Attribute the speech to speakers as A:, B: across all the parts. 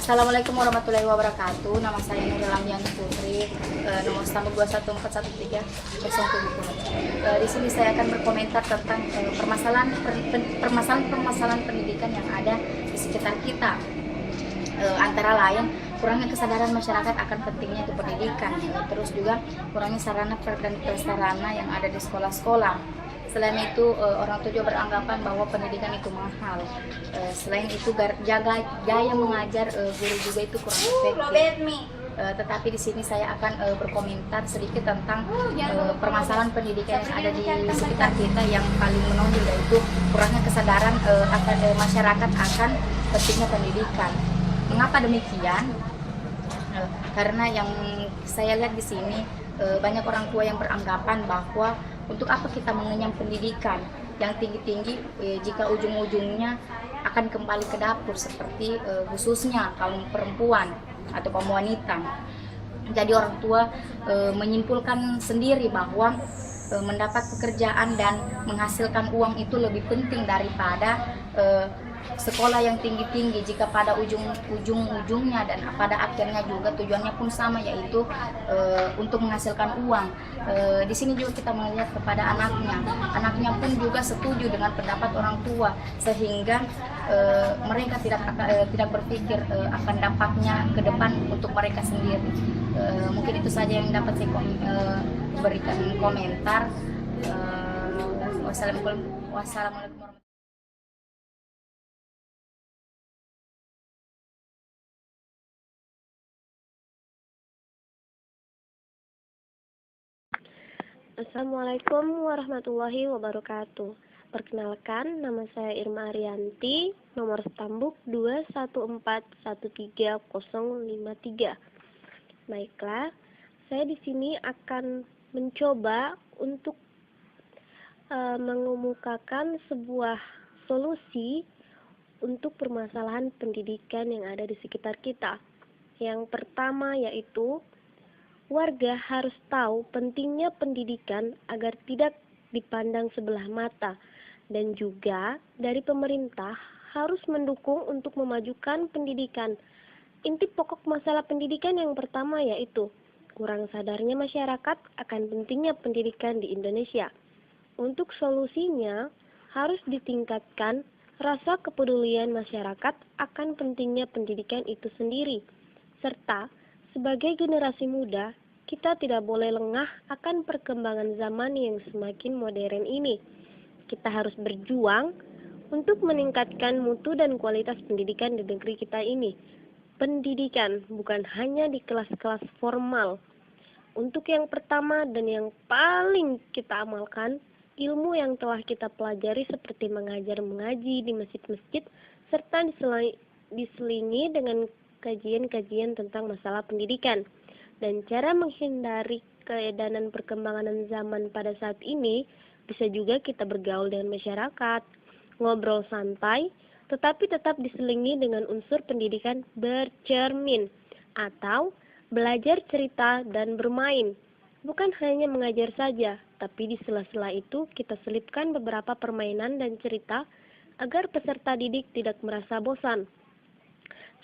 A: Assalamualaikum warahmatullahi wabarakatuh. Nama saya Nurul Ambiani Putri, nomor stambuk 21413 Di sini saya akan berkomentar tentang permasalahan pendidikan yang ada di sekitar kita. Antara lain kurangnya kesadaran masyarakat akan pentingnya itu pendidikan, terus juga kurangnya sarana dan prasarana yang ada di sekolah-sekolah. Selain itu, orang tua juga beranggapan bahwa pendidikan itu mahal. Selain itu, gaya mengajar guru juga itu kurang efektif. Tetapi di sini saya akan berkomentar sedikit tentang permasalahan pendidikan yang ada di sekitar kita yang paling menonjol, yaitu kurangnya kesadaran masyarakat akan pentingnya pendidikan. Mengapa demikian? Karena yang saya lihat di sini banyak orang tua yang beranggapan bahwa untuk apa kita mengenyam pendidikan yang tinggi-tinggi jika ujung-ujungnya akan kembali ke dapur, seperti khususnya kaum perempuan atau kaum wanita. Jadi orang tua menyimpulkan sendiri bahwa mendapat pekerjaan dan menghasilkan uang itu lebih penting daripada sekolah yang tinggi-tinggi, jika pada ujung-ujungnya dan pada akhirnya juga tujuannya pun sama, yaitu untuk menghasilkan uang. Di sini juga kita melihat kepada anaknya pun juga setuju dengan pendapat orang tua, sehingga mereka tidak berpikir akan dampaknya ke depan untuk mereka sendiri. Mungkin itu saja yang dapat saya berikan komentar. Wassalamualaikum warahmatullahi.
B: Assalamualaikum warahmatullahi wabarakatuh. Perkenalkan, nama saya Irma Arianti, nomor stambuk 214130053. Baiklah, saya di sini akan mencoba untuk mengemukakan sebuah solusi untuk permasalahan pendidikan yang ada di sekitar kita. Yang pertama yaitu warga harus tahu pentingnya pendidikan agar tidak dipandang sebelah mata, dan juga dari pemerintah harus mendukung untuk memajukan pendidikan. Inti pokok masalah pendidikan yang pertama yaitu kurang sadarnya masyarakat akan pentingnya pendidikan di Indonesia. Untuk solusinya harus ditingkatkan rasa kepedulian masyarakat akan pentingnya pendidikan itu sendiri, serta sebagai generasi muda, kita tidak boleh lengah akan perkembangan zaman yang semakin modern ini. Kita harus berjuang untuk meningkatkan mutu dan kualitas pendidikan di negeri kita ini. Pendidikan bukan hanya di kelas-kelas formal. Untuk yang pertama dan yang paling kita amalkan, ilmu yang telah kita pelajari seperti mengajar mengaji di masjid-masjid, serta diselingi dengan kajian-kajian tentang masalah pendidikan. Dan cara menghindari keedanan perkembangan zaman pada saat ini, bisa juga kita bergaul dengan masyarakat, ngobrol santai, tetapi tetap diselingi dengan unsur pendidikan bercermin, atau belajar cerita dan bermain. Bukan hanya mengajar saja, tapi di sela-sela itu kita selipkan beberapa permainan dan cerita agar peserta didik tidak merasa bosan,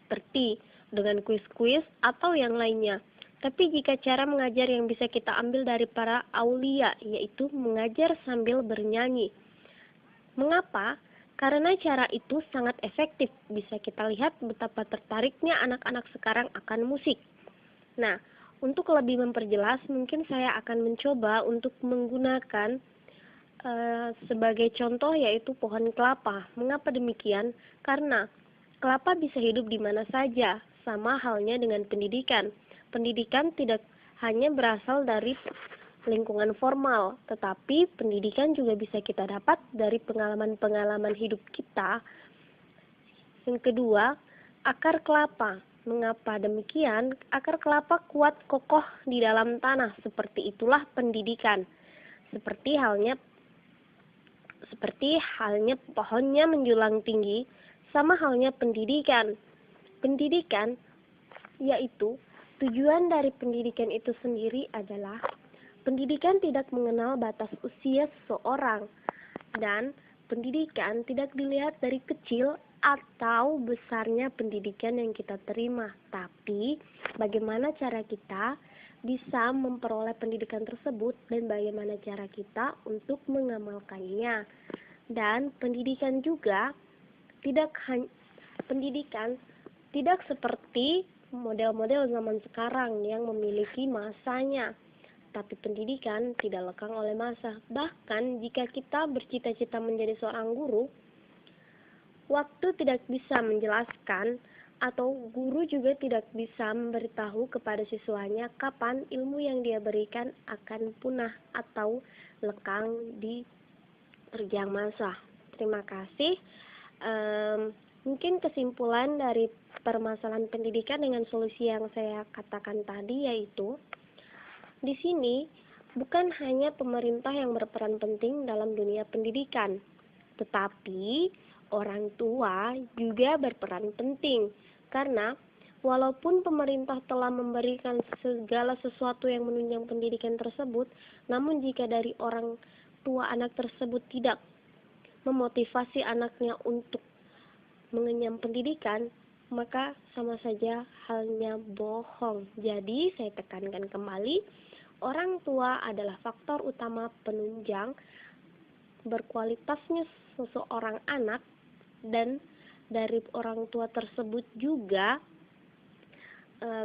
B: seperti dengan kuis-kuis atau yang lainnya. Tapi jika cara mengajar yang bisa kita ambil dari para aulia, yaitu mengajar sambil bernyanyi. Mengapa? Karena cara itu sangat efektif. Bisa kita lihat betapa tertariknya anak-anak sekarang akan musik. Nah, untuk lebih memperjelas, mungkin saya akan mencoba untuk menggunakan sebagai contoh yaitu pohon kelapa. Mengapa demikian? Karena kelapa bisa hidup di mana saja, sama halnya dengan pendidikan. Pendidikan tidak hanya berasal dari lingkungan formal, tetapi pendidikan juga bisa kita dapat dari pengalaman-pengalaman hidup kita. Yang kedua, akar kelapa. Mengapa demikian? Akar kelapa kuat kokoh di dalam tanah. Seperti itulah pendidikan. Seperti halnya pohonnya menjulang tinggi, sama halnya pendidikan. Pendidikan yaitu tujuan dari pendidikan itu sendiri adalah pendidikan tidak mengenal batas usia seseorang, dan pendidikan tidak dilihat dari kecil atau besarnya pendidikan yang kita terima, tapi bagaimana cara kita bisa memperoleh pendidikan tersebut dan bagaimana cara kita untuk mengamalkannya. Dan pendidikan juga pendidikan tidak seperti model-model zaman sekarang yang memiliki masanya. Tapi pendidikan tidak lekang oleh masa. Bahkan jika kita bercita-cita menjadi seorang guru, waktu tidak bisa menjelaskan atau guru juga tidak bisa memberitahu kepada siswanya kapan ilmu yang dia berikan akan punah atau lekang di terjang masa. Terima kasih. Mungkin kesimpulan dari permasalahan pendidikan dengan solusi yang saya katakan tadi yaitu di sini bukan hanya pemerintah yang berperan penting dalam dunia pendidikan, tetapi orang tua juga berperan penting, karena walaupun pemerintah telah memberikan segala sesuatu yang menunjang pendidikan tersebut, namun jika dari orang tua anak tersebut tidak memotivasi anaknya untuk mengenyam pendidikan, maka sama saja halnya bohong. Jadi saya tekankan kembali, orang tua adalah faktor utama penunjang berkualitasnya seseorang anak, dan dari orang tua tersebut juga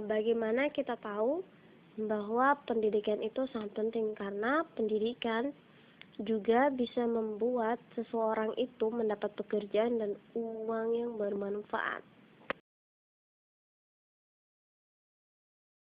B: bagaimana kita tahu bahwa pendidikan itu sangat penting, karena pendidikan juga bisa membuat seseorang itu mendapat pekerjaan dan uang yang bermanfaat.